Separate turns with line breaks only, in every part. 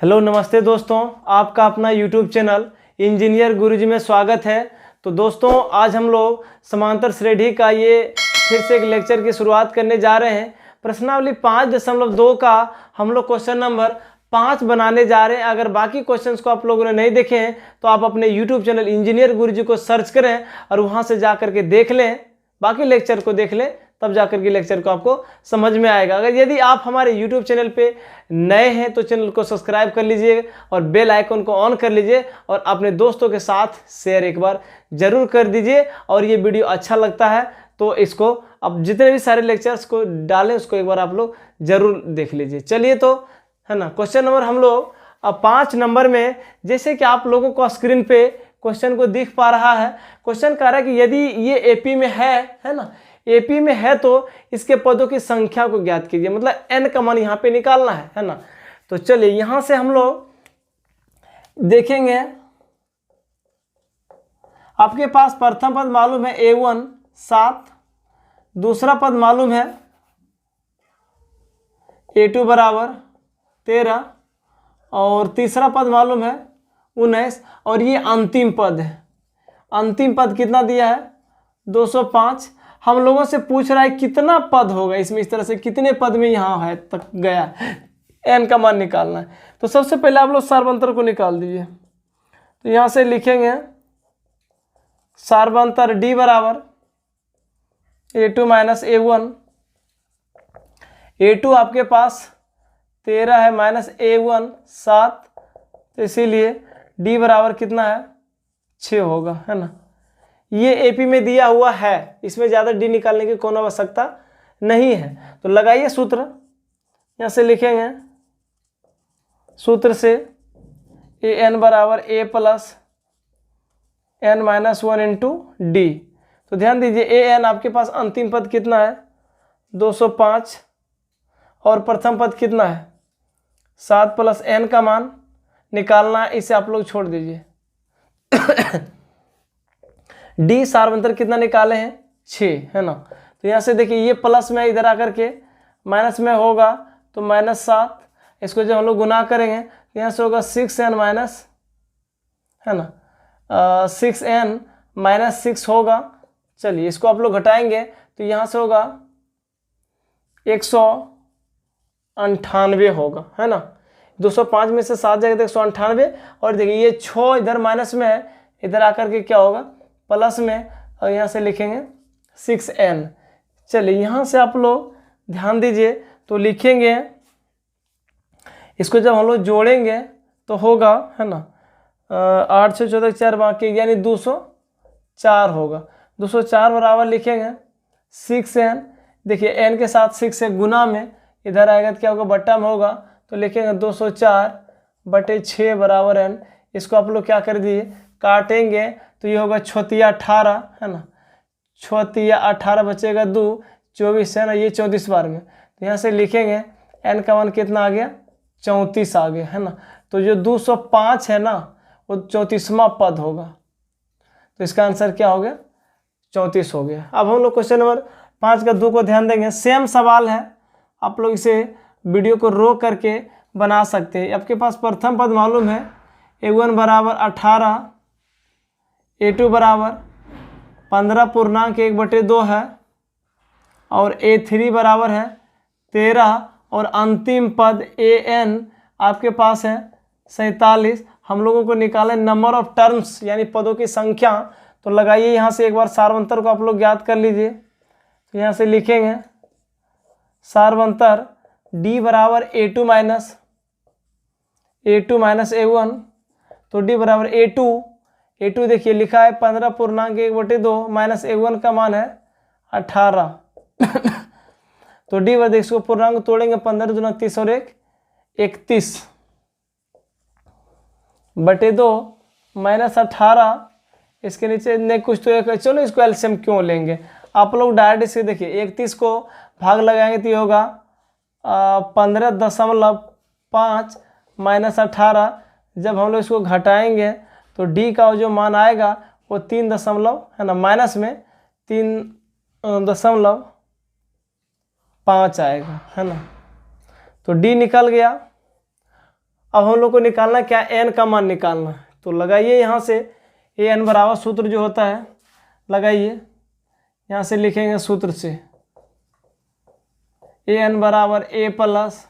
Hello नमस्ते दोस्तों, आपका अपना यूट्यूब चैनल इंजीनियर गुरुजी में स्वागत है। तो दोस्तों आज हम लोग समांतर श्रेणी का ये फिर से एक लेक्चर की शुरुआत करने जा रहे हैं। प्रश्नावली 5.2 का हम लोग क्वेश्चन नंबर 5 बनाने जा रहे हैं। अगर बाकी क्वेश्चंस को आप लोगों ने नहीं देखे हैं तो आप अपने यूट्यूब चैनल इंजीनियर गुरुजी को सर्च करें और वहाँ से जा करके देख लें, बाकी लेक्चर को देख लें, तब जाकर के लेक्चर को आपको समझ में आएगा। अगर यदि आप हमारे YouTube चैनल पे नए हैं तो चैनल को सब्सक्राइब कर लीजिए और बेल आइकन को ऑन कर लीजिए और अपने दोस्तों के साथ शेयर एक बार जरूर कर दीजिए। और ये वीडियो अच्छा लगता है तो इसको अब जितने भी सारे लेक्चर्स को डालें उसको एक बार आप लोग जरूर देख लीजिए। चलिए तो है ना, क्वेश्चन नंबर हम लोग अब 5 नंबर में, जैसे कि आप लोगों को स्क्रीन पे क्वेश्चन को दिख पा रहा है, क्वेश्चन कह रहा है कि यदि ये एपी में है ना, एपी में है तो इसके पदों की संख्या को ज्ञात कीजिए। मतलब एन का मान यहाँ पे निकालना है ना। तो चलिए यहां से हम लोग देखेंगे, आपके पास प्रथम पद मालूम है A1 7, दूसरा पद मालूम है A2 बराबर 13 और तीसरा पद मालूम है 19 और ये अंतिम पद है। अंतिम पद कितना दिया है 205। हम लोगों से पूछ रहा है कितना पद होगा इसमें, इस तरह से कितने पद में यहाँ है तक गया, एन का मान निकालना है। तो सबसे पहले आप लोग सार्वंतर को निकाल दीजिए। तो यहाँ से लिखेंगे सार्वंतर डी बराबर A2 माइनस A1। A2 आपके पास 13 है माइनस A1 7, तो इसीलिए डी बराबर कितना है 6 होगा, है ना। ये एपी में दिया हुआ है, इसमें ज़्यादा डी निकालने की कोई आवश्यकता नहीं है। तो लगाइए सूत्र, यहाँ से लिखेंगे सूत्र से ए एन बराबर a plus n minus 1 into d. तो ध्यान दीजिए ए एन आपके पास अंतिम पद कितना है 205 और प्रथम पद कितना है 7 प्लस एन का मान निकालना है, इसे आप लोग छोड़ दीजिए। डी सार्वंतर कितना निकाले हैं 6, है ना। तो यहाँ से देखिए ये प्लस में इधर आकर के माइनस में होगा तो -7, इसको जब हम लोग गुना करेंगे तो यहाँ से होगा 6n माइनस, है ना, 6n माइनस 6 होगा। चलिए इसको आप लोग घटाएंगे तो यहाँ से होगा 198 होगा, है ना। 205 में से 7 जाएगा तो 198। और देखिए ये 6 इधर माइनस में है, इधर आकर के क्या होगा प्लस में, और यहाँ से लिखेंगे 6n। चलिए यहाँ से आप लोग ध्यान दीजिए तो लिखेंगे, इसको जब हम लोग जोड़ेंगे तो होगा, है ना, 8 6 14 4 बाकी यानी 204 होगा। 204 बराबर लिखेंगे 6n। देखिए n के साथ 6 से गुना में इधर आएगा तो क्या होगा बट्टा में होगा, तो लिखेंगे 204/6 बराबर n। इसको आप लोग क्या कर दिए काटेंगे तो ये होगा 18, है ना। 18 बचेगा 2 24, है ना, ये 34 बार में। तो यहाँ से लिखेंगे n का मान कितना आ गया 34 आ गया, है ना। तो जो 205 है ना वो 34वां पद होगा, तो इसका आंसर क्या हो गया 34 हो गया। अब हम लोग क्वेश्चन नंबर 5 का 2 को ध्यान देंगे। सेम सवाल है, आप लोग इसे वीडियो को रोक करके बना सकते हैं। आपके पास प्रथम पद मालूम है A1 बराबर 18, A2 बराबर 15.1/2 है और A3 बराबर है 13 और अंतिम पद AN आपके पास है 47। हम लोगों को निकालें नंबर ऑफ टर्म्स यानी पदों की संख्या। तो लगाइए यहाँ से एक बार सार्वंतर को आप लोग ज्ञात कर लीजिए। तो यहाँ से लिखेंगे सार्वंतर D बराबर A2 माइनस A1, तो D बराबर A2 देखिए लिखा है 15.1/2 माइनस A1 का मान है 18। तो D बराबर इसको पूर्णांक तोड़ेंगे 15 दूना 30 और 1 31/2 माइनस 18। इसके नीचे नहीं कुछ तो एक, चलो इसको एलसीएम क्यों लेंगे, आप लोग डायरेक्ट इसे देखिए 31 को भाग लगाएंगे तो ये होगा 15.5 माइनस 18। जब हम लोग इसको घटाएंगे तो डी का जो मान आएगा वो 3 दशमलव, है ना, माइनस में 3.5 आएगा, है ना। तो डी निकल गया। अब हम लोग को निकालना क्या, एन का मान निकालना। तो लगाइए यहाँ से ए एन बराबर सूत्र जो होता है लगाइए, यहाँ से लिखेंगे सूत्र से ए एन बराबर a plus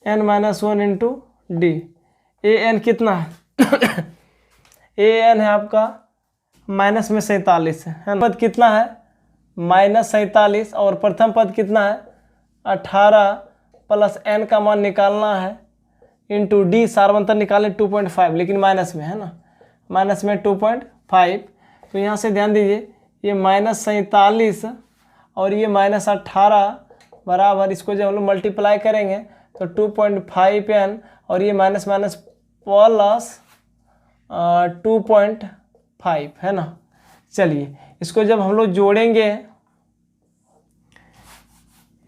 n minus one into d. A n कितना है ए एन है आपका माइनस में 47 है। पद कितना है -47 और प्रथम पद कितना है 18 प्लस एन का मान निकालना है इंटू डी, सार्वंतर निकालें 2.5 लेकिन माइनस में है ना, माइनस में 2.5। तो यहाँ से ध्यान दीजिए ये -47 और ये -18 बराबर, इसको जब हम लोग मल्टीप्लाई करेंगे तो 2.5n और ये माइनस माइनस प्लस 2.5 है ना। चलिए इसको जब हम लोग जोड़ेंगे,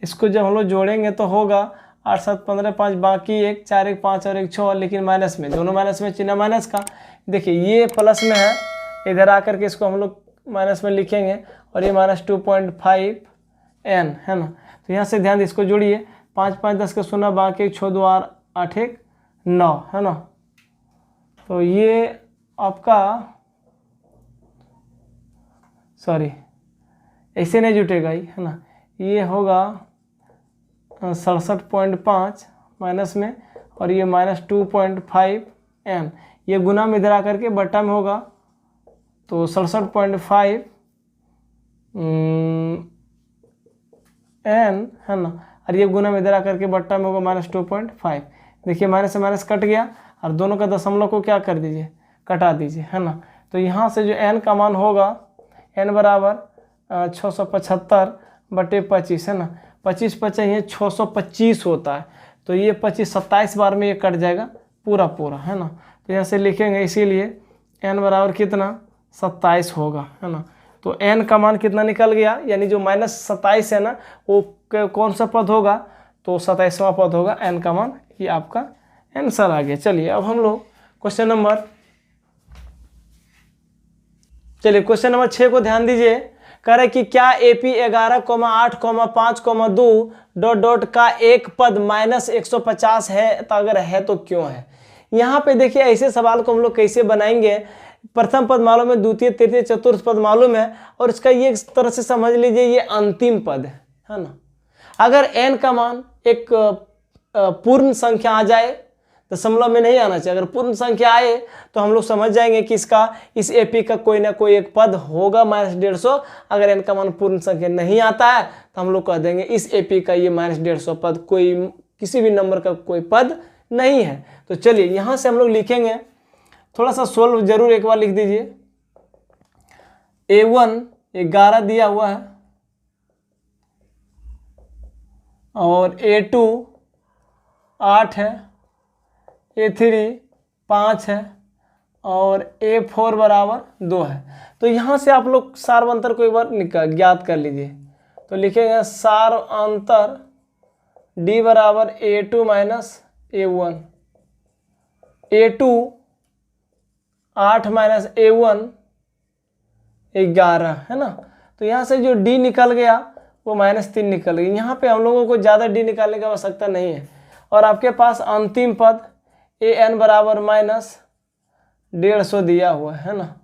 इसको जब हम लोग जोड़ेंगे तो होगा 8 7 15 5 बाकी 1 4 1 5 और 1 6 लेकिन माइनस में, दोनों माइनस में, चिन्ह माइनस का। देखिए ये प्लस में है, इधर आकर के इसको हम लोग माइनस में लिखेंगे और ये -2.5n है ना। तो यहाँ से ध्यान दे इसको जोड़िए, 5 5 10 के 0 बाकी 1 6 2 8 1 9 है ना। तो ये आपका सॉरी ऐसे नहीं जुटेगा ही है ना, ये होगा 67.5 माइनस में और ये -2.5n, ये गुना में इधर आकर के बट्टा में होगा तो 67.5 n है ना, और ये गुना में इधर आकर के बट्टा में होगा -2.5। देखिए माइनस से माइनस कट गया और दोनों का दशमलव को क्या कर दीजिए, कटा दीजिए है ना। तो यहाँ से जो n का मान होगा n बराबर 675/25 है ना, 25 25 ये 625 होता है। तो ये 25 27 बार में ये कट जाएगा पूरा पूरा है ना। तो यहाँ से लिखेंगे इसीलिए n बराबर कितना 27 होगा है ना। तो n का मान कितना निकल गया, यानी जो -27 है ना वो कौन सा पद होगा, तो 27वां पद होगा, n का मान, ये आपका आंसर आ गया। चलिए अब हम लोग क्वेश्चन नंबर 6 को ध्यान दीजिए। कह रहे कि क्या AP 11,8,5,2 ... का एक पद -150 है, तो अगर है तो क्यों है। यहाँ पे देखिए ऐसे सवाल को हम लोग कैसे बनाएंगे, प्रथम पद मालूम है, द्वितीय तृतीय चतुर्थ पद मालूम है और इसका ये इस तरह से समझ लीजिए ये अंतिम पद है ना। अगर n का मान एक पूर्ण संख्या आ जाए, दशमलव में नहीं आना चाहिए, अगर पूर्ण संख्या आए तो हम लोग समझ जाएंगे कि इसका इस AP का कोई ना कोई एक पद होगा -150। अगर n का मान पूर्ण संख्या नहीं आता है तो हम लोग कह देंगे इस AP का ये -150 पद कोई किसी भी नंबर का कोई पद नहीं है। तो चलिए यहाँ से हम लोग लिखेंगे, थोड़ा सा सोल्व जरूर एक बार लिख दीजिए। A1 11 दिया हुआ है और A2 8 है, A3 5 है और A4 बराबर 2 है। तो यहाँ से आप लोग सार्वंतर को एक बार ज्ञात कर लीजिए। तो लिखेंगे सार्वंतर D बराबर A2 minus A1, A2 8 minus A1 11 है ना। तो यहाँ से जो D निकल गया वो -3 निकल गई। यहाँ पे हम लोगों को ज़्यादा D निकालने की आवश्यकता नहीं है और आपके पास अंतिम पद AN बराबर -150 दिया हुआ है ना।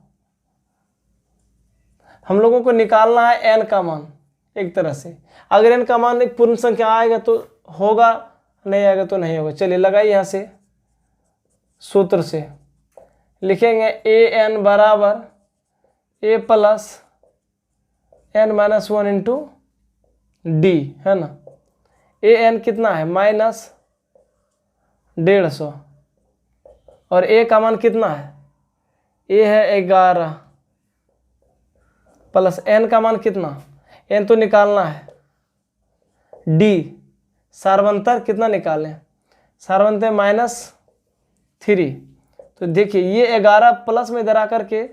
हम लोगों को निकालना है n का मान एक तरह से। अगर n का मान एक पूर्ण संख्या आएगा तो होगा, नहीं आएगा तो नहीं होगा। चलिए लगाइए यहाँ से सूत्र से लिखेंगे AN बराबर A plus n minus 1 into D है ना। AN कितना है -150 और A का मान कितना है, A है 11 प्लस n का मान कितना, n तो निकालना है, D सार्वंतर कितना निकालें, सार्वंतर -3। तो देखिए ये 11 प्लस में इधर आकर के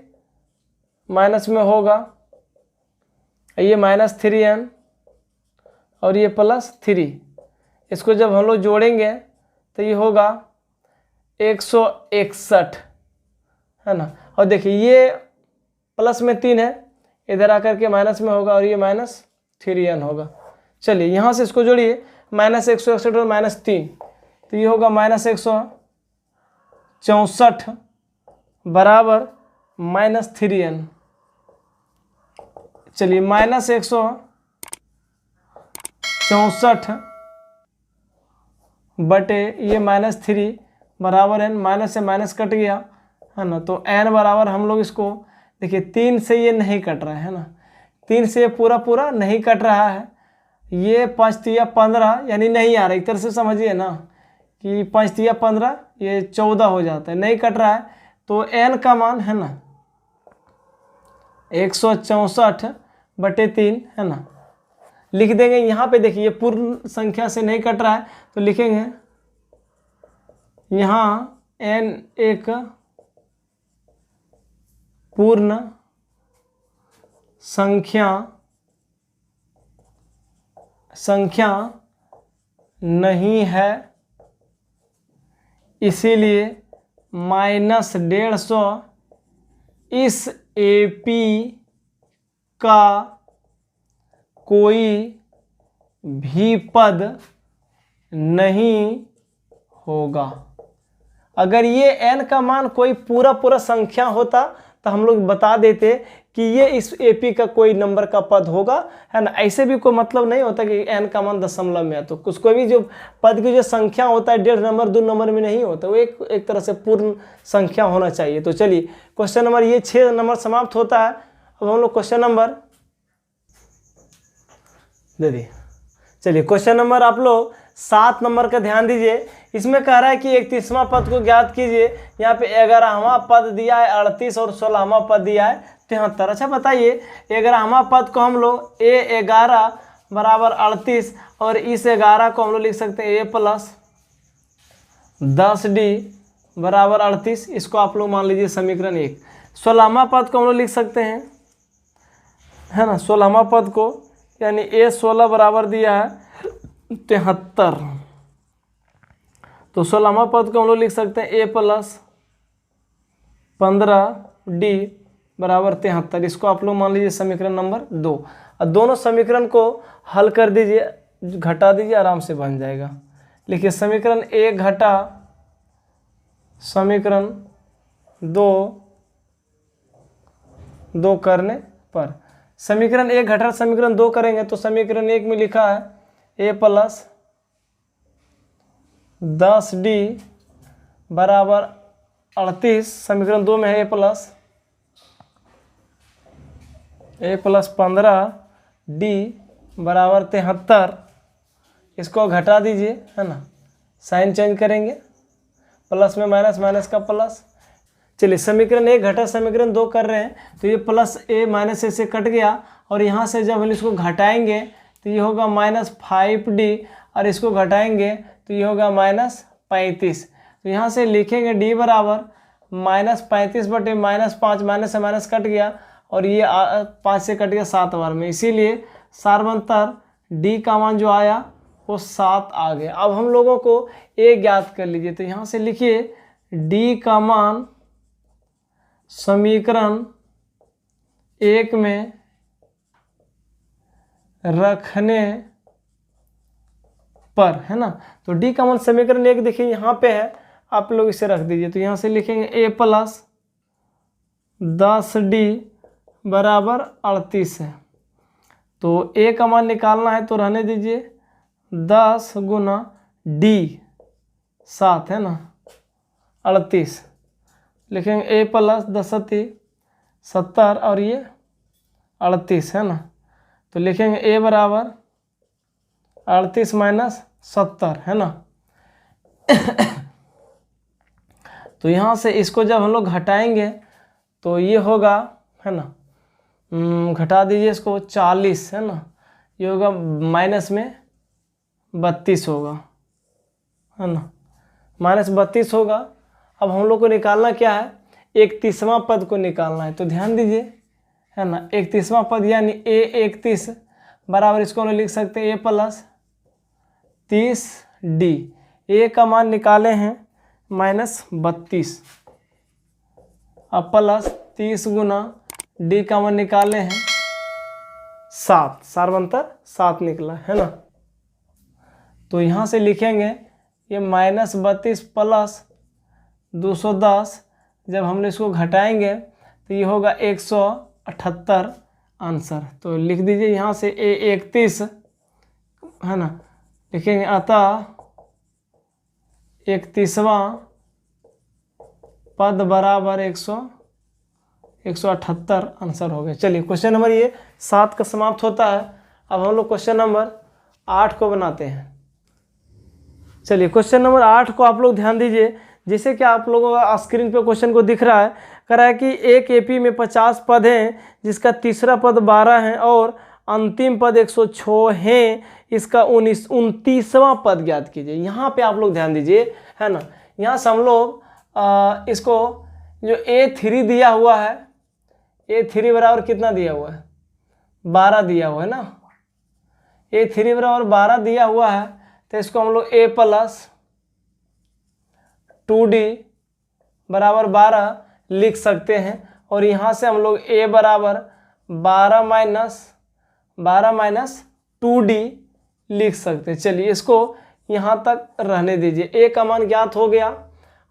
माइनस में होगा, ये -3n और ये +3। इसको जब हम लोग जोड़ेंगे तो ये होगा 161 है ना। और देखिए ये प्लस में 3 है, इधर आकर के माइनस में होगा और ये -3n होगा। चलिए यहाँ से इसको जोड़िए, -161 और -3, तो ये होगा -164 बराबर -3n। चलिए -164 बटे ये -3 बराबर n, माइनस से माइनस कट गया है ना, तो n बराबर हम लोग इसको देखिए 3 से ये नहीं कट रहा है ना, 3 से ये पूरा पूरा नहीं कट रहा है, ये 5 तिया 15 यानी नहीं आ रहा, एक तरह से समझिए ना कि 5 तिया 15 ये 14 हो जाता है, नहीं कट रहा है, तो n का मान है ना 164 बटे 3 है ना, लिख देंगे यहाँ पे। देखिए पूर्ण संख्या से नहीं कट रहा है तो लिखेंगे यहाँ n एक पूर्ण संख्या नहीं है, इसीलिए -150 इस AP का कोई भी पद नहीं होगा। अगर ये n का मान कोई पूरा पूरा संख्या होता तो हम लोग बता देते कि ये इस AP का कोई नंबर का पद होगा, है ना। ऐसे भी कोई मतलब नहीं होता कि n का मान दशमलव में है, तो कुछ कोई भी जो पद की जो संख्या होता है 1.5 नंबर 2 नंबर में नहीं होता, वो एक तरह से पूर्ण संख्या होना चाहिए। तो चलिए क्वेश्चन नंबर ये 6 नंबर समाप्त होता है। अब हम लोग क्वेश्चन नंबर दे दिए। चलिए क्वेश्चन नंबर आप लोग 7 नंबर का ध्यान दीजिए। इसमें कह रहा है कि 31वां पद को ज्ञात कीजिए। यहाँ पे 11वां पद दिया है 38 और 16वां पद दिया है 73। अच्छा बताइए 11वां पद को हम लोग A11 बराबर 38 और इस 11 को हम लोग लिख सकते हैं A प्लस 10D बराबर 38, इसको आप लोग मान लीजिए समीकरण 1। 16वां पद को हम लोग लिख सकते हैं, है ना, 16वां पद को यानी A16 बराबर दिया है 73, तो 16वां पद को हम लोग लिख सकते हैं A प्लस 15D बराबर 73, इसको आप लोग मान लीजिए समीकरण नंबर 2। और दोनों समीकरण को हल कर दीजिए, घटा दीजिए, आराम से बन जाएगा। लिखिए समीकरण 1 घटा समीकरण 2 करने पर, समीकरण 1 घटा समीकरण 2 करेंगे तो समीकरण 1 में लिखा है A प्लस 10D बराबर 38, समीकरण 2 में है A प्लस 15D बराबर 73, इसको घटा दीजिए, है ना, साइन चेंज करेंगे, प्लस में माइनस, माइनस का प्लस। चलिए समीकरण 1 घटा समीकरण 2 कर रहे हैं तो ये प्लस A माइनस A से कट गया, और यहाँ से जब हम इसको घटाएंगे तो ये होगा -5D, और इसको घटाएंगे तो ये होगा -35। तो यहाँ से लिखेंगे D बराबर -35 बटे -5, माइनस से माइनस कट गया और ये 5 से कट गया 7 बार में, इसीलिए सार्वंतर D का मान जो आया वो 7 आ गया। अब हम लोगों को A ज्ञात कर लीजिए, तो यहाँ से लिखिए D का मान समीकरण 1 में रखने पर, है ना, तो D का मान समीकरण 1 देखिए यहाँ पे है, आप लोग इसे रख दीजिए, तो यहाँ से लिखेंगे A प्लस 10D बराबर 38 है। तो A का मान निकालना है तो रहने दीजिए 10 गुना D 7, है ना, 38, लिखेंगे A प्लस 10 70 और ये 38, है ना, तो लिखेंगे A बराबर 38 माइनस 70, है ना। तो यहाँ से इसको जब हम लोग घटाएंगे तो ये होगा, है ना, घटा दीजिए इसको 40, है ना, ये होगा माइनस में 32 होगा, है ना, -32 होगा। अब हम लोग को निकालना क्या है, 31वां पद को निकालना है, तो ध्यान दीजिए, है ना, 31वां पद यानी A31 बराबर, इसको हम लिख सकते हैं A प्लस 30D। A का मान निकाले हैं -32, अब प्लस 30 गुना D का मान निकाले हैं 7, सार्वंतर 7 निकला, है ना। तो यहाँ से लिखेंगे ये -32 प्लस 210, जब हम लोग इसको घटाएंगे तो ये होगा 178 आंसर। तो लिख दीजिए यहाँ से A31 है ना, लिखेंगे अतः 31वां पद बराबर 178 आंसर हो गया। चलिए क्वेश्चन नंबर ये 7 का समाप्त होता है। अब हम लोग क्वेश्चन नंबर 8 को बनाते हैं। चलिए क्वेश्चन नंबर 8 को आप लोग ध्यान दीजिए। जैसे कि आप लोगों का स्क्रीन पे क्वेश्चन को दिख रहा है, कह रहा है कि एक एपी में 50 पद हैं, जिसका तीसरा पद 12 है और अंतिम पद 106 हैं, इसका 29वां पद ज्ञात कीजिए। यहाँ पे आप लोग ध्यान दीजिए, है ना। यहाँ से हम लोग इसको जो A3 दिया हुआ है, A3 बराबर कितना दिया हुआ है, 12 दिया हुआ है ना। A3 बराबर 12 दिया हुआ है, तो इसको हम लोग A प्लस 2D बराबर 12 लिख सकते हैं। और यहाँ से हम लोग A बराबर 12 माइनस 2D लिख सकते हैं। चलिए इसको यहाँ तक रहने दीजिए। A का मान ज्ञात हो गया।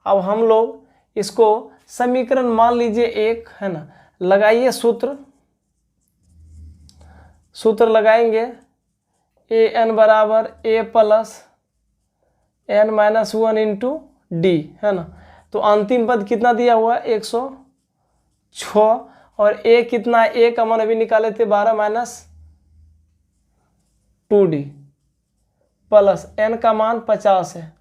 अब हम लोग इसको समीकरण मान लीजिए 1 है ना, लगाइए सूत्र लगाएंगे। an बराबर A plus n-1 into D है ना। तो अंतिम पद कितना दिया हुआ है, 106, और A कितना है, A का मान अभी निकाले थे 12 माइनस 2D प्लस n का मान 50 है,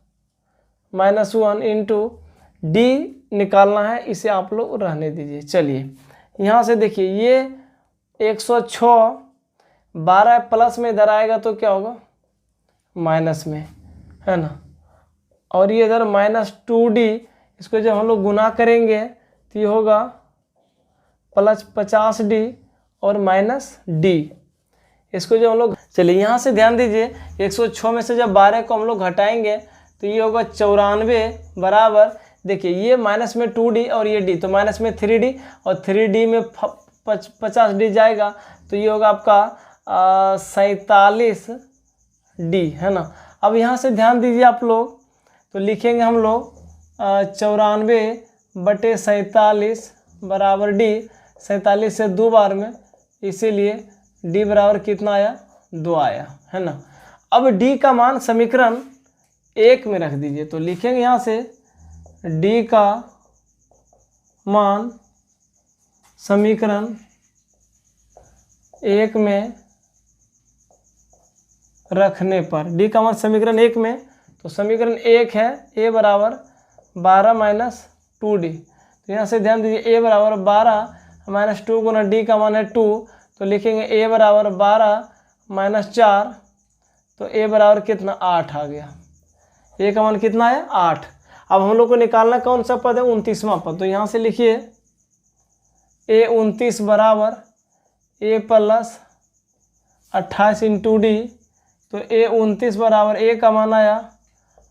-1 इंटू डी निकालना है, इसे आप लोग रहने दीजिए। चलिए यहाँ से देखिए, ये 106 12 प्लस में इधर आएगा तो क्या होगा, माइनस में, है ना। और ये इधर -2D, इसको जब हम लोग गुना करेंगे तो ये होगा प्लस 50D और -D। इसको जब हम लोग, चलिए यहाँ से ध्यान दीजिए, 106 में से जब 12 को हम लोग घटाएंगे तो ये होगा 94 बराबर, देखिए ये माइनस में 2D और ये D, तो माइनस में 3D और 3D में 50D जाएगा, तो ये होगा आपका 47D, है ना। अब यहाँ से ध्यान दीजिए आप लोग, तो लिखेंगे हम लोग 94/47 बराबर D, 47 से 2 बार में, इसीलिए D बराबर कितना आया, 2 आया, है ना। अब D का मान समीकरण 1 में रख दीजिए। तो लिखेंगे यहाँ से D का मान समीकरण 1 में रखने पर, D का मान समीकरण 1 में, तो समीकरण 1 है A बराबर 12 माइनस 2D। तो यहाँ से ध्यान दीजिए, A बराबर 12 माइनस 2 गुना D का मान है 2, तो लिखेंगे A बराबर 12 माइनस 4, तो A बराबर कितना, 8 आ गया। A का मान कितना है, 8। अब हम लोग को निकालना कौन सा पद है, 29वां पद। तो यहाँ से लिखिए A29 बराबर A प्लस 28 इंटू D, तो A29 बराबर A का मान आया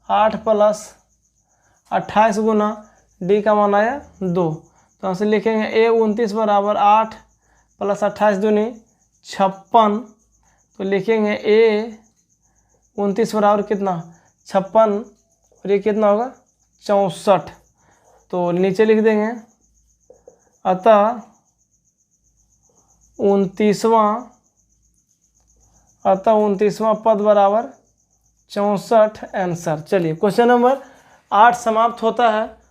8 प्लस 28 गुना D का मान आया 2। तो यहाँ से लिखेंगे A29 बराबर 8 प्लस 28 दूनी 56, तो लिखेंगे A29 बराबर कितना, 56, और ये कितना होगा, 64। तो नीचे लिख देंगे अतः 29वां पद बराबर 64 आंसर। चलिए क्वेश्चन नंबर 8 समाप्त होता है।